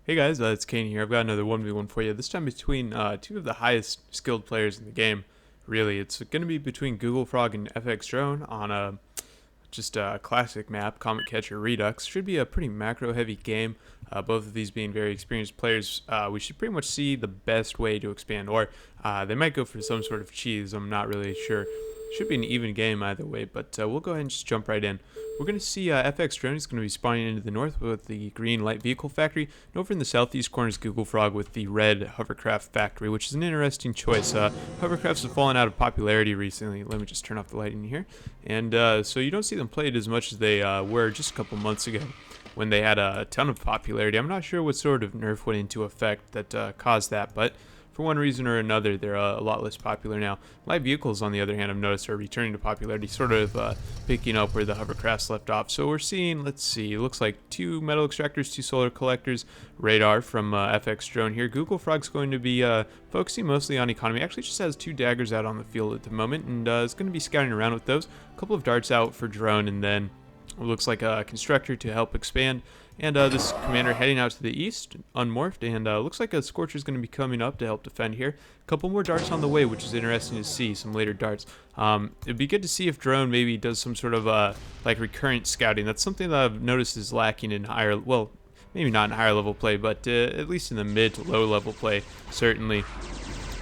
Hey guys, it's Kane here. I've got another 1v1 for you. This time between two of the highest skilled players in the game. Really, it's going to be between GoogleFrog and FX Drone on just a classic map, Comet Catcher Redux. Should be a pretty macro-heavy game. Both of these being very experienced players, we should pretty much see the best way to expand, or they might go for some sort of cheese. I'm not really sure. Should be an even game either way, but we'll go ahead and just jump right in. We're going to see FX Drone is going to be spawning into the north with the green light vehicle factory, and over in the southeast corner is GoogleFrog with the red hovercraft factory, which is an interesting choice. Hovercrafts have fallen out of popularity recently. Let me just turn off the lighting here. And so you don't see them played as much as they were just a couple months ago when they had a ton of popularity. I'm not sure what sort of nerf went into effect that caused that, but for one reason or another, they're a lot less popular now. Light vehicles, on the other hand, I've noticed are returning to popularity, sort of picking up where the hovercrafts left off. So we're seeing, let's see, it looks like 2 metal extractors, 2 solar collectors, radar from FX Drone here. GoogleFrog's going to be focusing mostly on economy. Actually, just has 2 daggers out on the field at the moment, and is going to be scouting around with those. A couple of darts out for drone, and then it looks like a constructor to help expand. And this commander heading out to the east, unmorphed, and looks like a Scorcher is going to be coming up to help defend here. A couple more darts on the way, which is interesting to see, some later darts. It'd be good to see if drone maybe does some sort of like recurrent scouting. That's something that I've noticed is lacking in higher, well, maybe not in higher level play, but at least in the mid to low level play, certainly,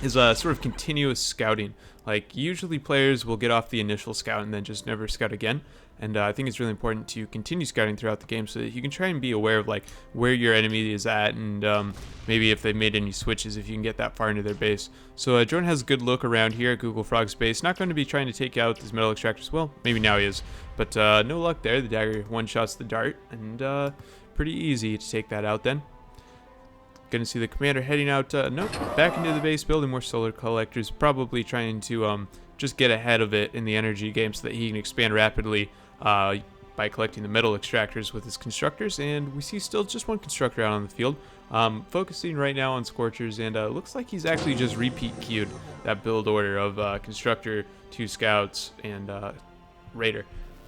is sort of continuous scouting. Like, usually players will get off the initial scout and then just never scout again. And I think it's really important to continue scouting throughout the game so that you can try and be aware of like where your enemy is at, and maybe if they've made any switches, if you can get that far into their base. So drone has a good look around here at GoogleFrog's base. Not going to be trying to take out these metal extractors. Well, maybe now he is, but no luck there. The dagger one-shots the dart, and pretty easy to take that out then. Gonna see the commander heading out, nope, back into the base, building more solar collectors, probably trying to just get ahead of it in the energy game so that he can expand rapidly by collecting the metal extractors with his constructors. And we see still just one constructor out on the field, focusing right now on Scorchers, and looks like he's actually just repeat queued that build order of constructor, 2 scouts, and raider.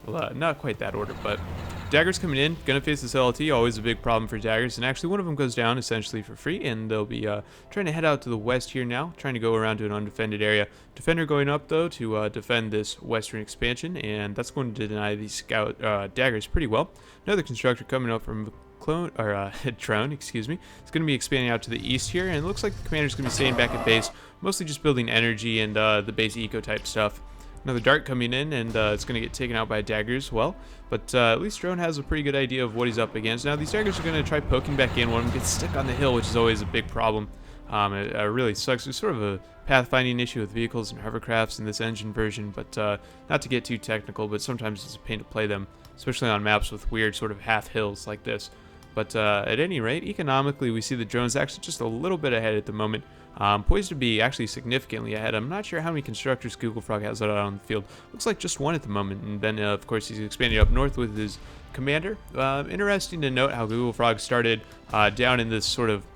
Well, not quite that order, but daggers coming in, gonna face this LLT, always a big problem for daggers, and actually one of them goes down essentially for free, and they'll be trying to head out to the west here now, trying to go around to an undefended area. Defender going up though to defend this western expansion, and that's going to deny these scout daggers pretty well. Another constructor coming up from clone or drone, excuse me. It's going to be expanding out to the east here, and it looks like the commander's going to be staying back at base, mostly just building energy and the base eco type stuff. Another dart coming in, and it's going to get taken out by daggers as well. But at least drone has a pretty good idea of what he's up against. Now these daggers are going to try poking back in. One of them gets stuck on the hill, which is always a big problem. It really sucks. It's sort of a pathfinding issue with vehicles and hovercrafts in this engine version, but not to get too technical, but sometimes it's a pain to play them, especially on maps with weird sort of half hills like this. But at any rate, economically, we see the drone's actually just a little bit ahead at the moment. Poised to be actually significantly ahead. I'm not sure how many constructors GoogleFrog has out on the field. Looks like just one at the moment. And then, of course, he's expanding up north with his commander. Interesting to note how GoogleFrog started down in this sort of,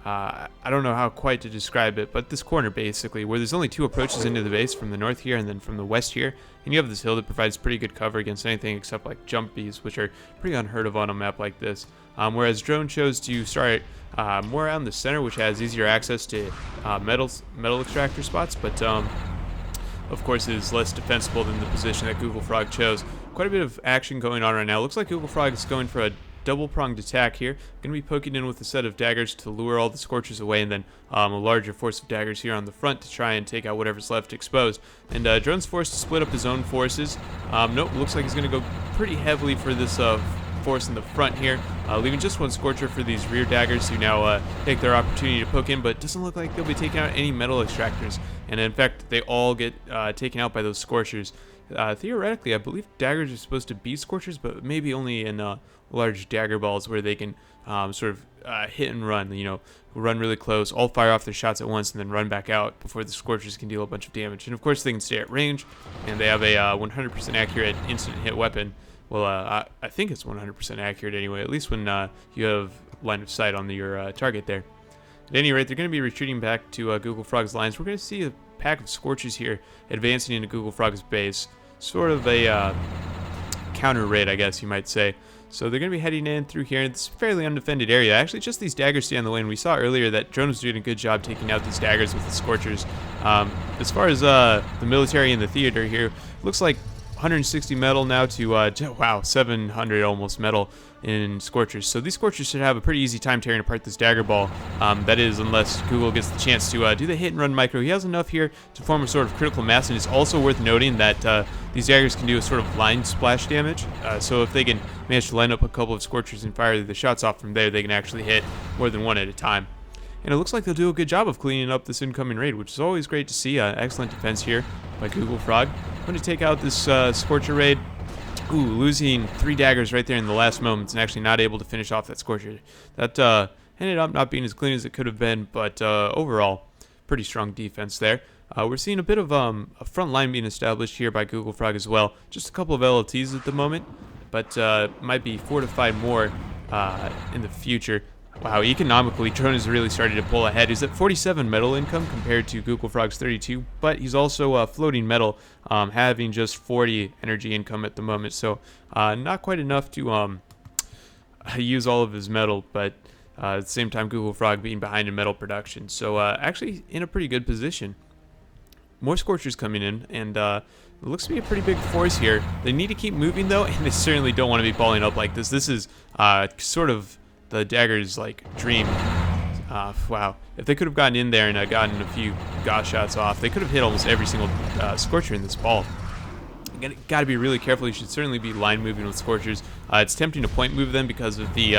I don't know how quite to describe it, but this corner basically, where there's only 2 approaches into the base, from the north here and then from the west here. And you have this hill that provides pretty good cover against anything except like jump bees, which are pretty unheard of on a map like this. Whereas drone chose to start more around the center, which has easier access to metal extractor spots, but of course is less defensible than the position that GoogleFrog chose. Quite a bit of action going on right now. Looks like GoogleFrog is going for a double-pronged attack here. Going to be poking in with a set of daggers to lure all the Scorchers away, and then a larger force of daggers here on the front to try and take out whatever's left exposed. And drone's forced to split up his own forces. Nope, looks like he's going to go pretty heavily for this force in the front here, leaving just one Scorcher for these rear daggers who now take their opportunity to poke in, but it doesn't look like they'll be taking out any metal extractors. And in fact, they all get taken out by those Scorchers. Theoretically, I believe daggers are supposed to be Scorchers, but maybe only in large dagger balls where they can sort of hit and run, run really close, all fire off their shots at once, and then run back out before the Scorchers can deal a bunch of damage. And of course, they can stay at range, and they have a 100% accurate instant hit weapon. Well, I think it's 100% accurate anyway, at least when you have line of sight on your target there. At any rate, they're going to be retreating back to GoogleFrog's lines. We're going to see a pack of Scorchers here advancing into GoogleFrog's base. Sort of a counter raid, I guess you might say. So they're going to be heading in through here. It's a fairly undefended area. Actually, just these daggers stay on the way. And we saw earlier that Drone was doing a good job taking out these daggers with the Scorchers. As far as the military and the theater here, looks like 160 metal now to, wow, 700 almost metal in Scorchers. So these Scorchers should have a pretty easy time tearing apart this dagger ball. That is, unless Google gets the chance to do the hit and run micro. He has enough here to form a sort of critical mass, and it's also worth noting that these daggers can do a sort of line splash damage. So if they can manage to line up a couple of Scorchers and fire the shots off from there, they can actually hit more than one at a time. And it looks like they'll do a good job of cleaning up this incoming raid, which is always great to see. Excellent defense here by GoogleFrog. Going to take out this Scorcher raid. Ooh, losing 3 daggers right there in the last moments and actually not able to finish off that Scorcher. That ended up not being as clean as it could have been, but overall, pretty strong defense there. We're seeing a bit of a front line being established here by GoogleFrog as well. Just a couple of LLTs at the moment, but might be fortified more in the future. Wow, economically, Drone is really starting to pull ahead. He's at 47 metal income compared to GoogleFrog's 32, but he's also floating metal, having just 40 energy income at the moment. So not quite enough to use all of his metal, but at the same time, GoogleFrog being behind in metal production. So actually in a pretty good position. More Scorchers coming in, and it looks to be a pretty big force here. They need to keep moving, though, and they certainly don't want to be balling up like this. This is sort of the dagger's like dream. Wow, if they could have gotten in there and gotten a few Gauss shots off, they could have hit almost every single Scorcher in this ball. Got to be really careful. You should certainly be line moving with Scorchers. It's tempting to point move them because of the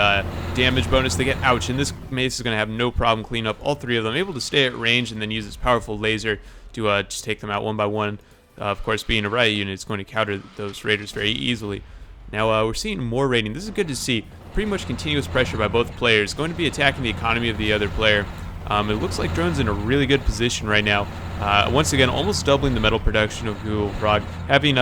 damage bonus they get. Ouch, and this mace is going to have no problem cleaning up all 3 of them. Able to stay at range and then use its powerful laser to just take them out one by one. Of course, being a riot unit, it's going to counter those raiders very easily. Now we're seeing more raiding. This is good to see. Pretty much continuous pressure by both players. Going to be attacking the economy of the other player. It looks like Drone's in a really good position right now. Once again, almost doubling the metal production of GoogleFrog, having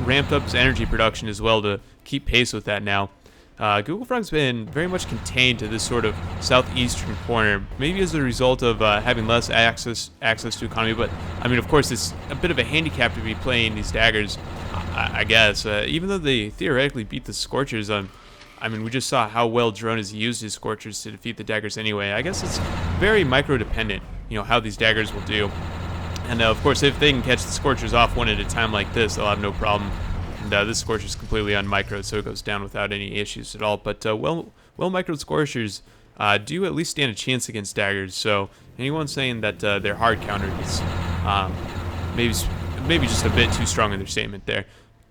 ramped up his energy production as well to keep pace with that now. GoogleFrog's been very much contained to this sort of southeastern corner, maybe as a result of having less access to economy, but I mean, of course, it's a bit of a handicap to be playing these daggers, I guess. Even though they theoretically beat the Scorchers, I mean, we just saw how well Drone has used his Scorchers to defeat the daggers anyway. I guess it's very micro-dependent, how these daggers will do. And of course, if they can catch the Scorchers off one at a time like this, they'll have no problem. And this Scorcher is completely unmicroed, so it goes down without any issues at all. But well-microed Scorchers do at least stand a chance against daggers. So anyone saying that they're hard countered is maybe just a bit too strong in their statement there.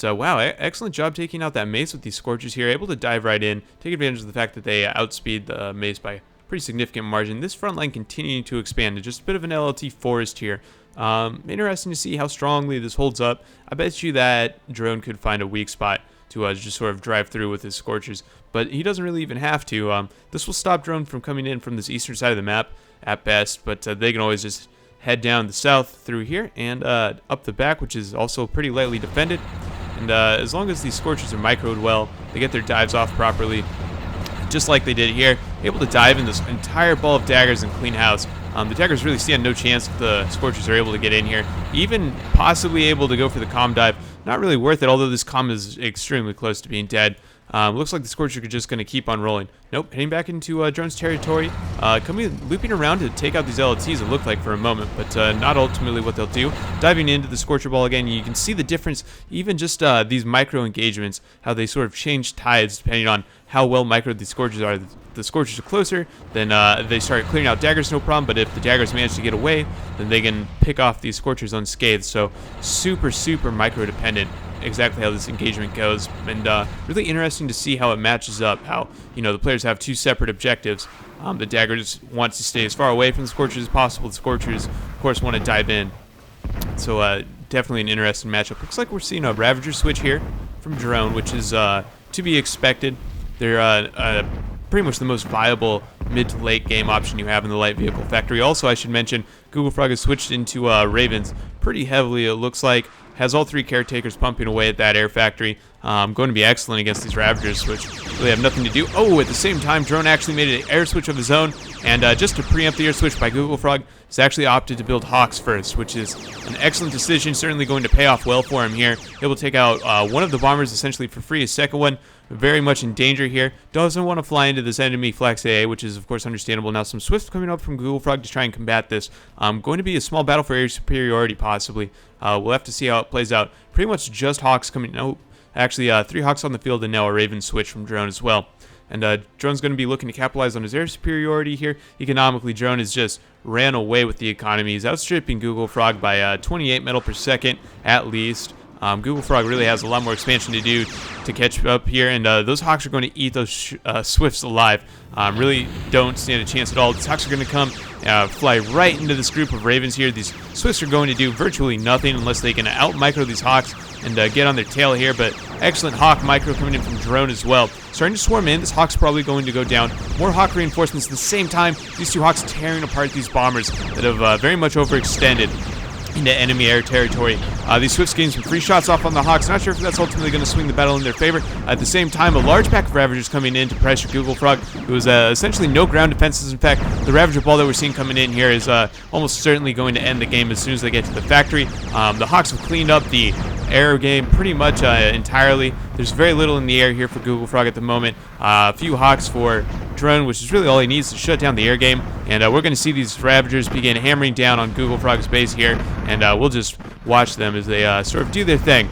Wow, excellent job taking out that mace with these Scorchers here. Able to dive right in, take advantage of the fact that they outspeed the mace by a pretty significant margin. This front line continuing to expand. Just a bit of an LLT forest here. Interesting to see how strongly this holds up. I bet you that Drone could find a weak spot to just sort of drive through with his Scorchers, but he doesn't really even have to. This will stop Drone from coming in from this eastern side of the map at best, but they can always just head down the south through here and up the back, which is also pretty lightly defended. And as long as these Scorchers are microed well, they get their dives off properly, just like they did here. Able to dive in this entire ball of daggers and clean house. The daggers really stand no chance if the Scorchers are able to get in here. Even possibly able to go for the comm dive. Not really worth it, although this comm is extremely close to being dead. Looks like the Scorchers are just going to keep on rolling. Nope, heading back into Drone's territory. Looping around to take out these LLTs, it looked like for a moment, but not ultimately what they'll do. Diving into the Scorcher ball again, you can see the difference, even just these micro engagements, how they sort of change tides depending on how well microed these Scorchers are. The Scorchers are closer, then they start clearing out daggers, no problem, but if the daggers manage to get away, then they can pick off these Scorchers unscathed. So super micro dependent exactly how this engagement goes, and really interesting to see how it matches up, how the players have 2 separate objectives. The daggers want to stay as far away from the Scorchers as possible. The Scorchers, of course, want to dive in. So definitely an interesting matchup. Looks like we're seeing a Ravager switch here from Drone, which is to be expected. They're pretty much the most viable mid to late game option you have in the light vehicle factory. Also, I should mention, GoogleFrog has switched into Ravens pretty heavily, it looks like. Has all 3 caretakers pumping away at that air factory. Going to be excellent against these Ravagers, which really have nothing to do. Oh, at the same time, Drone actually made an air switch of his own, and just to preempt the air switch by GoogleFrog, he's actually opted to build Hawks first, which is an excellent decision, certainly going to pay off well for him here. Able to take out one of the bombers essentially for free. His second one very much in danger here. Doesn't want to fly into this enemy Flex AA, which is of course understandable. Now some Swifts coming up from GoogleFrog to try and combat this. Going to be a small battle for air superiority possibly. We'll have to see how it plays out. Pretty much just Hawks coming. No, actually 3 Hawks on the field and now a Raven switch from Drone as well. And Drone's going to be looking to capitalize on his air superiority here. Economically, Drone has just ran away with the economy. He's outstripping GoogleFrog by 28 metal per second at least. GoogleFrog really has a lot more expansion to do to catch up here, and those Hawks are going to eat those Swifts alive. Really don't stand a chance at all. These Hawks are going to come fly right into this group of Ravens here. These Swifts are going to do virtually nothing unless they can out-micro these Hawks and get on their tail here, but excellent Hawk micro coming in from Drone as well. Starting to swarm in. This Hawk's probably going to go down. More Hawk reinforcements at the same time. These 2 Hawks tearing apart these bombers that have very much overextended into enemy air territory. These Swifts getting some free shots off on the Hawks. Not sure if that's ultimately going to swing the battle in their favor. At the same time, a large pack of Ravagers coming in to pressure GoogleFrog. It was essentially no ground defenses. In fact, the Ravager ball that we're seeing coming in here is almost certainly going to end the game as soon as they get to the factory. The Hawks have cleaned up the air game pretty much entirely. There's very little in the air here for GoogleFrog at the moment. A few Hawks for Drone, which is really all he needs to shut down the air game. And we're going to see these Ravagers begin hammering down on GoogleFrog's base here, and we'll just watch them as they sort of do their thing.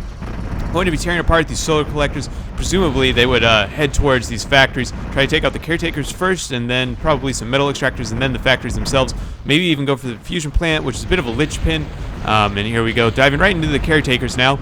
Going to be tearing apart these solar collectors. Presumably they would head towards these factories, try to take out the caretakers first, and then probably some metal extractors, and then the factories themselves. Maybe even go for the fusion plant, which is a bit of a linchpin. And here we go, diving right into the caretakers now.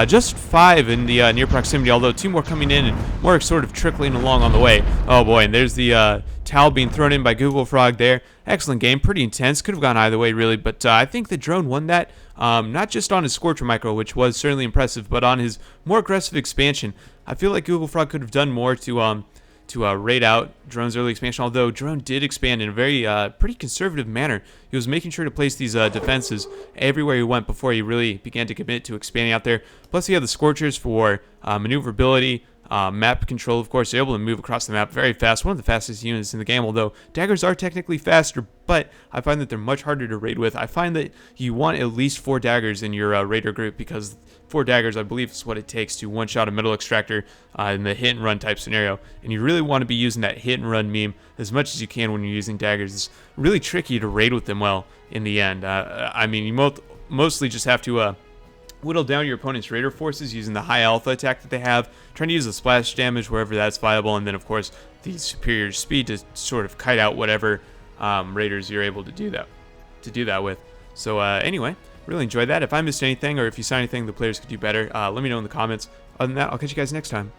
Just 5 in the near proximity, although 2 more coming in and more sort of trickling along on the way. Oh boy, and there's the towel being thrown in by GoogleFrog there. Excellent game, pretty intense. Could have gone either way, really, but I think the Drone won that. Not just on his Scorcher micro, which was certainly impressive, but on his more aggressive expansion. I feel like GoogleFrog could have done more to raid out Drone's early expansion, although Drone did expand in a very pretty conservative manner. He was making sure to place these defenses everywhere he went before he really began to commit to expanding out there. Plus he had the Scorchers for maneuverability, map control, of course. They're able to move across the map very fast. One of the fastest units in the game, although daggers are technically faster, but I find that they're much harder to raid with. I find that you want at least 4 daggers in your raider group, because 4 daggers, I believe, is what it takes to one-shot a metal extractor in the hit-and-run type scenario. And you really want to be using that hit-and-run meme as much as you can when you're using daggers. It's really tricky to raid with them well in the end. I mean, you mostly just have to whittle down your opponent's raider forces using the high alpha attack that they have, trying to use the splash damage wherever that's viable, and then, of course, the superior speed to sort of kite out whatever raiders you're able to do that with. So anyway, really enjoyed that. If I missed anything or if you saw anything the players could do better, let me know in the comments. Other than that, I'll catch you guys next time.